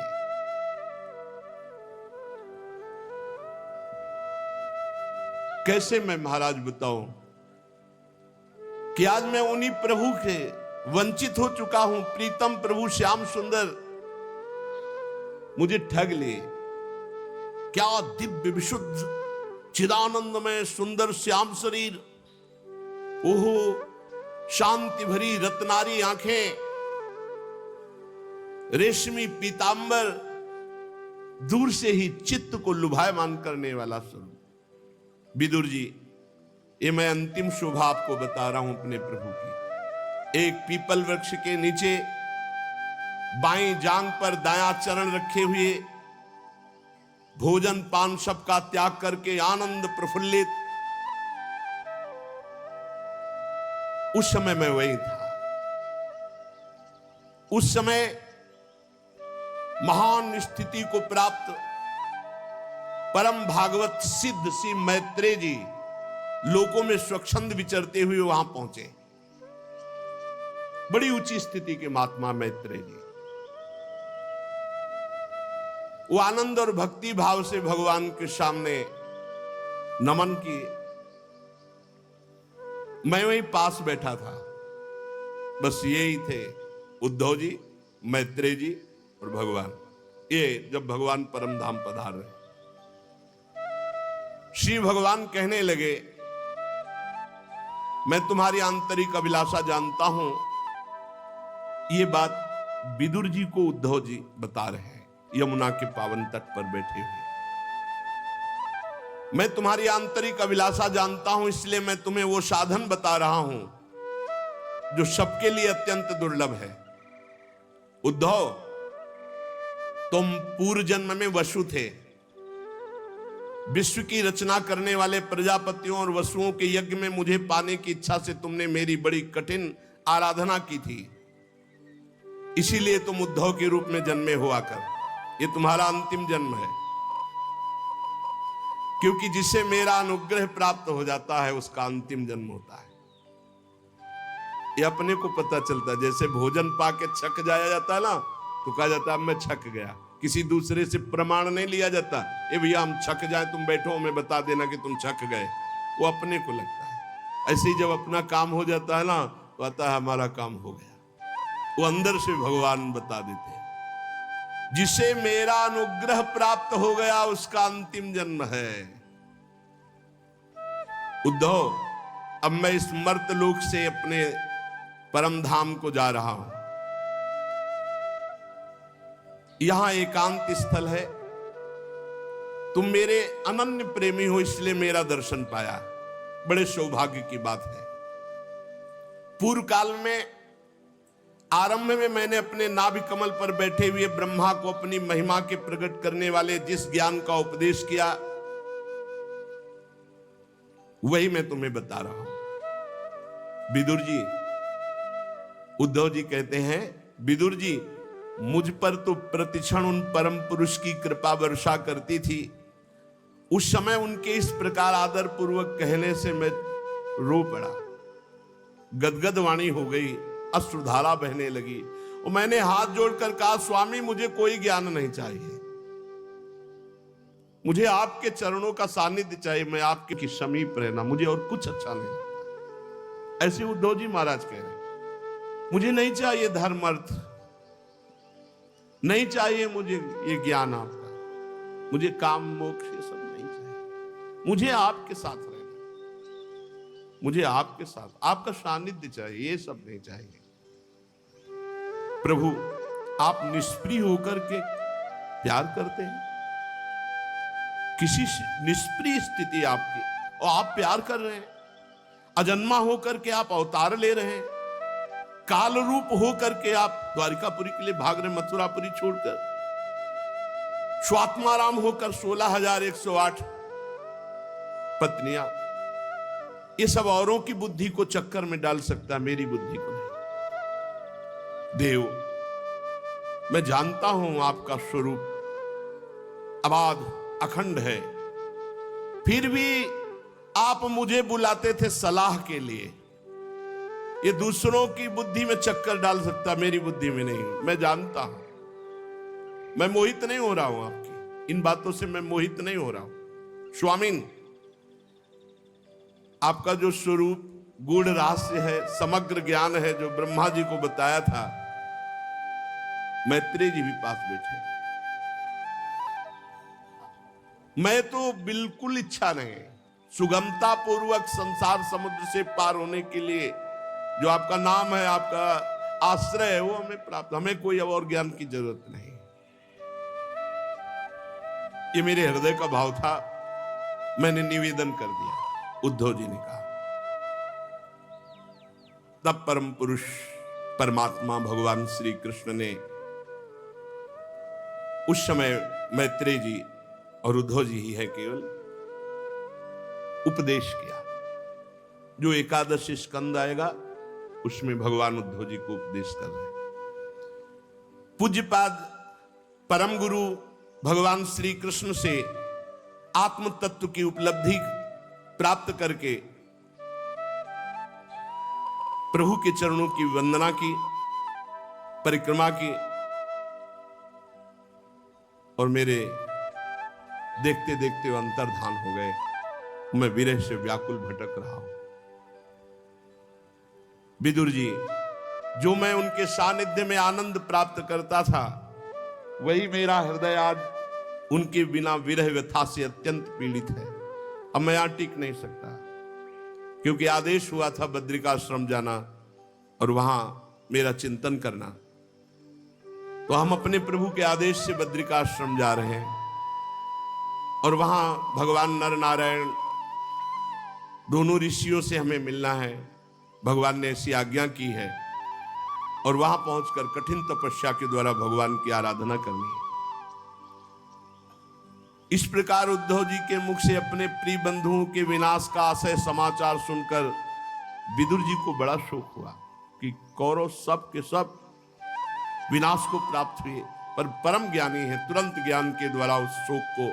कैसे मैं महाराज बताऊं कि आज मैं उन्हीं प्रभु के वंचित हो चुका हूं। प्रीतम प्रभु श्याम सुंदर मुझे ठग लिए। क्या दिव्य विशुद्ध चिदानंदमय सुंदर श्याम शरीर, ओहो शांति भरी रत्नारी आंखें, रेशमी पीतांबर, दूर से ही चित्त को लुभायमान करने वाला स्वरूप। विदुर जी, ये मैं अंतिम शोभा आपको बता रहा हूं अपने प्रभु की। एक पीपल वृक्ष के नीचे बाईं जांग पर दायां चरण रखे हुए, भोजन पान सब का त्याग करके आनंद प्रफुल्लित, उस समय मैं वही था। उस समय महान स्थिति को प्राप्त परम भागवत सिद्ध श्री मैत्रेय जी लोकों में स्वच्छंद विचरते हुए वहां पहुंचे। बड़ी ऊंची स्थिति के महात्मा मैत्रेय जी, वो आनंद और भक्ति भाव से भगवान के सामने नमन किए। मैं वहीं पास बैठा था, बस यही थे उद्धव जी, मैत्रेय जी और भगवान। ये जब भगवान परम धाम पधार रहे, श्री भगवान कहने लगे, मैं तुम्हारी आंतरिक अभिलाषा जानता हूं। ये बात विदुर जी को उद्धव जी बता रहे हैं, यमुना के पावन तट पर बैठे हुए। मैं तुम्हारी आंतरिक अभिलाषा जानता हूं, इसलिए मैं तुम्हें वो साधन बता रहा हूं जो सबके लिए अत्यंत दुर्लभ है। उद्धव, तुम पूर्व जन्म में वसु थे। विश्व की रचना करने वाले प्रजापतियों और वसुओं के यज्ञ में मुझे पाने की इच्छा से तुमने मेरी बड़ी कठिन आराधना की थी, इसीलिए तुम उद्धव के रूप में जन्मे हो आकर। ये तुम्हारा अंतिम जन्म है, क्योंकि जिसे मेरा अनुग्रह प्राप्त हो जाता है उसका अंतिम जन्म होता है। ये अपने को पता चलता है। जैसे भोजन पाके छक जाया जाता है ना, तो कहा जाता है मैं छक गया। किसी दूसरे से प्रमाण नहीं लिया जाता, ए भैया हम छक जाए, तुम बैठो हमें बता देना कि तुम छक गए। वो अपने को लगता है। ऐसे ही जब अपना काम हो जाता है ना, तो आता है हमारा काम हो गया। वो अंदर से भगवान बता देते हैं, जिसे मेरा अनुग्रह प्राप्त हो गया उसका अंतिम जन्म है। उद्धव, अब मैं इस मर्तलोक से अपने परम धाम को जा रहा हूं। यहां एकांत स्थल है। तुम मेरे अनन्य प्रेमी हो, इसलिए मेरा दर्शन पाया। बड़े सौभाग्य की बात है। पूर्व काल में आरंभ में मैंने अपने नाभि कमल पर बैठे हुए ब्रह्मा को अपनी महिमा के प्रकट करने वाले जिस ज्ञान का उपदेश किया, वही मैं तुम्हें बता रहा हूं। विदुर जी, उद्धव जी कहते हैं, विदुर जी, मुझ पर तो प्रतिक्षण उन परम पुरुष की कृपा वर्षा करती थी। उस समय उनके इस प्रकार आदर पूर्वक कहने से मैं रो पड़ा, गदगद वाणी हो गई, अश्रुधारा बहने लगी और मैंने हाथ जोड़कर कहा, स्वामी मुझे कोई ज्ञान नहीं चाहिए, मुझे आपके चरणों का सानिध्य चाहिए, मैं आपके समीप रहना, मुझे और कुछ अच्छा नहीं लगता। ऐसे उद्धव जी महाराज कह रहे, मुझे नहीं चाहिए धर्म अर्थ, नहीं चाहिए मुझे ये ज्ञान आपका, मुझे काम मोक्ष ये सब नहीं चाहिए, मुझे आपके साथ रहना, मुझे आपके साथ आपका सानिध्य चाहिए, ये सब नहीं चाहिए। प्रभु, आप निष्प्रिय होकर के प्यार करते हैं, किसी निष्प्रिय स्थिति आपकी और आप प्यार कर रहे हैं। अजन्मा होकर के आप अवतार ले रहे हैं, काल रूप होकर के आप द्वारिकापुरी के लिए भाग रहे, मथुरापुरी छोड़कर। स्वात्माराम होकर 16,108 पत्नियां, ये सब औरों की बुद्धि को चक्कर में डाल सकता है, मेरी बुद्धि को नहीं। देव, मैं जानता हूं आपका स्वरूप अबाध अखंड है, फिर भी आप मुझे बुलाते थे सलाह के लिए। ये दूसरों की बुद्धि में चक्कर डाल सकता, मेरी बुद्धि में नहीं। मैं जानता हूं, मैं मोहित नहीं हो रहा हूं आपकी इन बातों से, मैं मोहित नहीं हो रहा हूं। स्वामिन, आपका जो स्वरूप गूढ़ रहस्य है, समग्र ज्ञान है, जो ब्रह्मा जी को बताया था, मैत्रेय जी भी पास बैठे। मैं तो बिल्कुल इच्छा नहीं, सुगमता पूर्वक संसार समुद्र से पार होने के लिए जो आपका नाम है, आपका आश्रय है, वो हमें प्राप्त, हमें कोई और ज्ञान की जरूरत नहीं। ये मेरे हृदय का भाव था, मैंने निवेदन कर दिया। उद्धव जी ने कहा। तब परम पुरुष परमात्मा भगवान श्री कृष्ण ने उस समय मैत्रेय जी और उद्धव जी ही है केवल उपदेश किया। जो एकादश स्कंद आएगा उसमें भगवान उद्धव जी को उपदेश कर रहे हैं। पूज्यपाद परम गुरु भगवान श्री कृष्ण से आत्म तत्व की उपलब्धि प्राप्त करके प्रभु के चरणों की वंदना की, परिक्रमा की, और मेरे देखते देखते वो अंतर्धान हो गए। मैं विरह से व्याकुल भटक रहा हूं। विदुर जी, जो मैं उनके सानिध्य में आनंद प्राप्त करता था, वही मेरा हृदय आज उनके बिना विरह व्यथा से अत्यंत पीड़ित है। अब मैं यहां टिक नहीं सकता, क्योंकि आदेश हुआ था बद्रिकाश्रम जाना और वहां मेरा चिंतन करना। तो हम अपने प्रभु के आदेश से बद्रिकाश्रम जा रहे हैं और वहां भगवान नर नारायण दोनों ऋषियों से हमें मिलना है। भगवान ने ऐसी आज्ञा की है और वहां पहुंचकर कठिन तपस्या के द्वारा भगवान की आराधना करनी है। इस प्रकार उद्धव जी के मुख से अपने प्रिय बंधुओं के विनाश का असह्य समाचार सुनकर विदुर जी को बड़ा शोक हुआ कि कौरव सब के सब विनाश को प्राप्त हुए, पर परम ज्ञानी है, तुरंत ज्ञान के द्वारा उस शोक को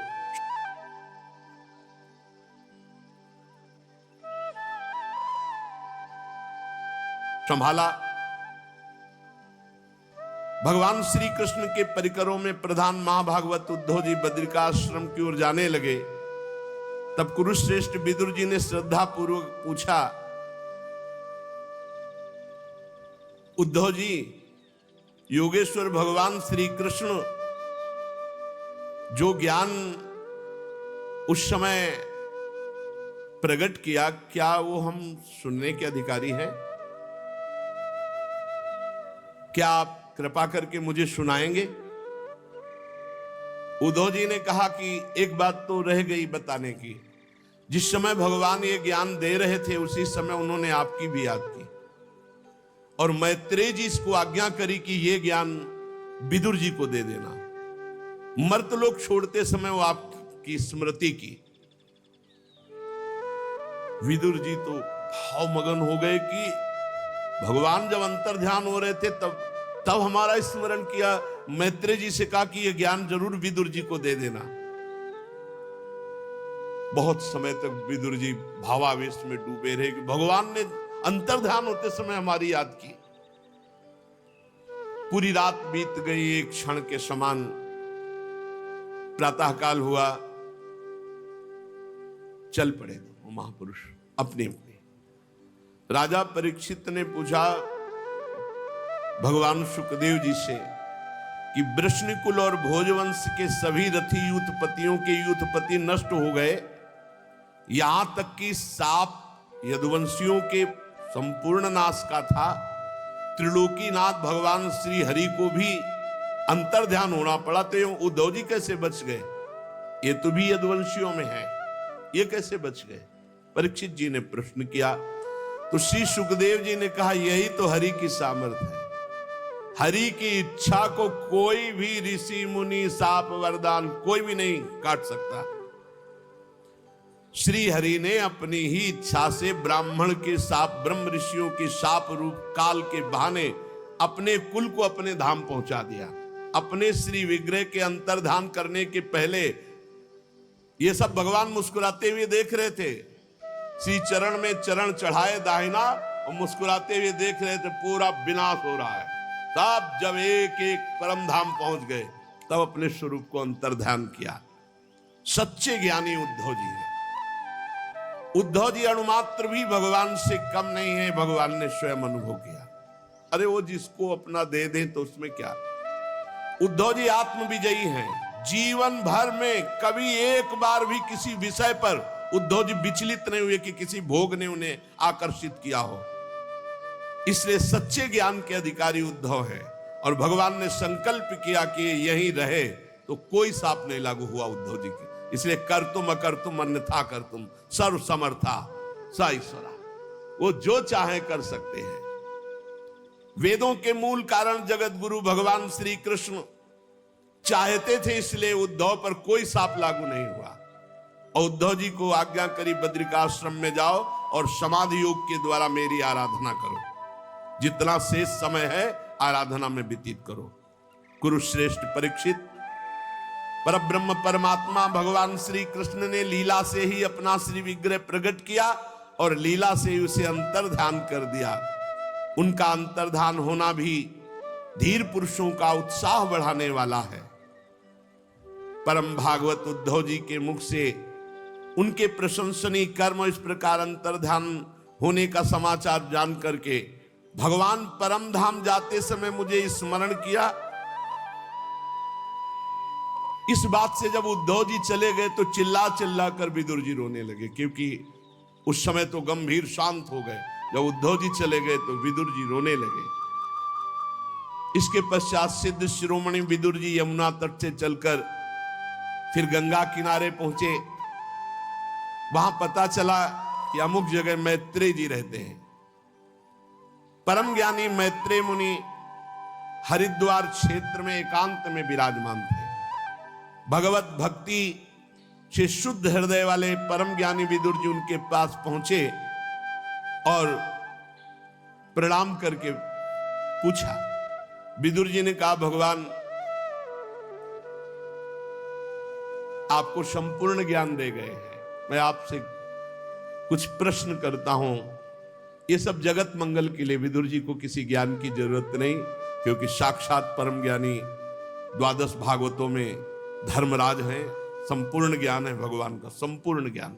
संभाला। भगवान श्री कृष्ण के परिकरों में प्रधान महाभागवत उद्धव जी बद्रिकाश्रम की ओर जाने लगे। तब कुरुश्रेष्ठ विदुर जी ने श्रद्धा पूर्वक पूछा, उद्धव जी, योगेश्वर भगवान श्री कृष्ण जो ज्ञान उस समय प्रकट किया, क्या वो हम सुनने के अधिकारी हैं? क्या आप कृपा करके मुझे सुनाएंगे? उद्धव जी ने कहा कि एक बात तो रह गई बताने की। जिस समय भगवान ये ज्ञान दे रहे थे, उसी समय उन्होंने आपकी भी याद की और मैत्रेय जी इसको आज्ञा करी कि ये ज्ञान विदुर जी को दे देना। मर्तलोक छोड़ते समय वो आपकी स्मृति की। विदुर जी तो भावमगन हो गए कि भगवान जब अंतर ध्यान हो रहे थे तब हमारा स्मरण किया। मैत्रेय जी से कहा कि यह ज्ञान जरूर विदुर जी को दे देना। बहुत समय तक विदुर जी भावावेश में डूबे रहे कि भगवान ने अंतर ध्यान होते समय हमारी याद की। पूरी रात बीत गई एक क्षण के समान। प्रातःकाल हुआ, चल पड़े वो महापुरुष अपने अपने। राजा परीक्षित ने पूछा भगवान सुखदेव जी से कि वृष्णिकुल और भोजवंश के सभी रथी यूथपतियों के यूथपति नष्ट हो गए, यहां तक कि साप यदुवंशियों के संपूर्ण नाश का था। त्रिलोकीनाथ भगवान श्री हरि को भी अंतर ध्यान होना पड़ा, तो उद्धव जी कैसे बच गए? ये तो भी यदुवंशियों में है, ये कैसे बच गए? परीक्षित जी ने प्रश्न किया तो श्री सुखदेव जी ने कहा, यही तो हरि की सामर्थ्य है। हरि की इच्छा को कोई भी ऋषि मुनि साप वरदान कोई भी नहीं काट सकता। श्री हरि ने अपनी ही इच्छा से ब्राह्मण के साप, ब्रह्म ऋषियों के साप रूप काल के बहाने अपने कुल को अपने धाम पहुंचा दिया। अपने श्री विग्रह के अंतर्धान करने के पहले ये सब भगवान मुस्कुराते हुए देख रहे थे। श्री चरण में चरण चढ़ाए दाहिना और मुस्कुराते हुए देख रहे थे पूरा विनाश हो रहा है। तब जब एक एक परम धाम पहुंच गए, तब अपने स्वरूप को अंतर्ध्यान किया। सच्चे ज्ञानी उद्धव जी है। उद्धव जी अणुमात्र भी भगवान से कम नहीं है, भगवान ने स्वयं अनुभव किया। अरे वो जिसको अपना दे दे तो उसमें क्या। उद्धव जी आत्म विजयी हैं, जीवन भर में कभी एक बार भी किसी विषय पर उद्धव जी विचलित नहीं हुए कि किसी भोग ने उन्हें आकर्षित किया हो। इसलिए सच्चे ज्ञान के अधिकारी उद्धव है। और भगवान ने संकल्प किया कि यहीं रहे तो कोई शाप नहीं लागू हुआ उद्धव जी की। इसलिए कर तुम अकर तुम अन्यथा कर तुम सर्व समर्था स ईश्वरा, वो जो चाहे कर सकते हैं। वेदों के मूल कारण जगत गुरु भगवान श्री कृष्ण चाहते थे, इसलिए उद्धव पर कोई शाप लागू नहीं हुआ। और उद्धव जी को आज्ञा करी बद्रिकाश्रम में जाओ और समाधि योग के द्वारा मेरी आराधना करो, जितना शेष समय है आराधना में व्यतीत करो। कुरुश्रेष्ठ परीक्षित, परब्रह्म परमात्मा भगवान श्री कृष्ण ने लीला से ही अपना श्री विग्रह प्रकट किया और लीला से ही उसे अंतर्धान कर दिया। उनका अंतर्धान होना भी धीर पुरुषों का उत्साह बढ़ाने वाला है। परम भागवत उद्धव जी के मुख से उनके प्रशंसनीय कर्म इस प्रकार अंतर्धान होने का समाचार जान करके भगवान परम धाम जाते समय मुझे स्मरण किया। इस बात से जब उद्धव जी चले गए तो चिल्ला चिल्ला कर विदुर जी रोने लगे, क्योंकि उस समय तो गंभीर शांत हो गए। जब उद्धव जी चले गए तो विदुर जी रोने लगे। इसके पश्चात सिद्ध शिरोमणि विदुर जी यमुना तट से चलकर फिर गंगा किनारे पहुंचे। वहां पता चला कि अमुक जगह मैत्रेय जी रहते हैं। परम ज्ञानी मैत्रेय मुनि हरिद्वार क्षेत्र में एकांत में विराजमान थे। भगवत भक्ति से शुद्ध हृदय वाले परम ज्ञानी विदुर जी उनके पास पहुंचे और प्रणाम करके पूछा। विदुर जी ने कहा, भगवान आपको संपूर्ण ज्ञान दे गए हैं, मैं आपसे कुछ प्रश्न करता हूं। ये सब जगत मंगल के लिए, विदुर जी को किसी ज्ञान की जरूरत नहीं, क्योंकि साक्षात परम ज्ञानी द्वादश भागवतों में धर्मराज हैं। संपूर्ण ज्ञान है भगवान का, संपूर्ण ज्ञान।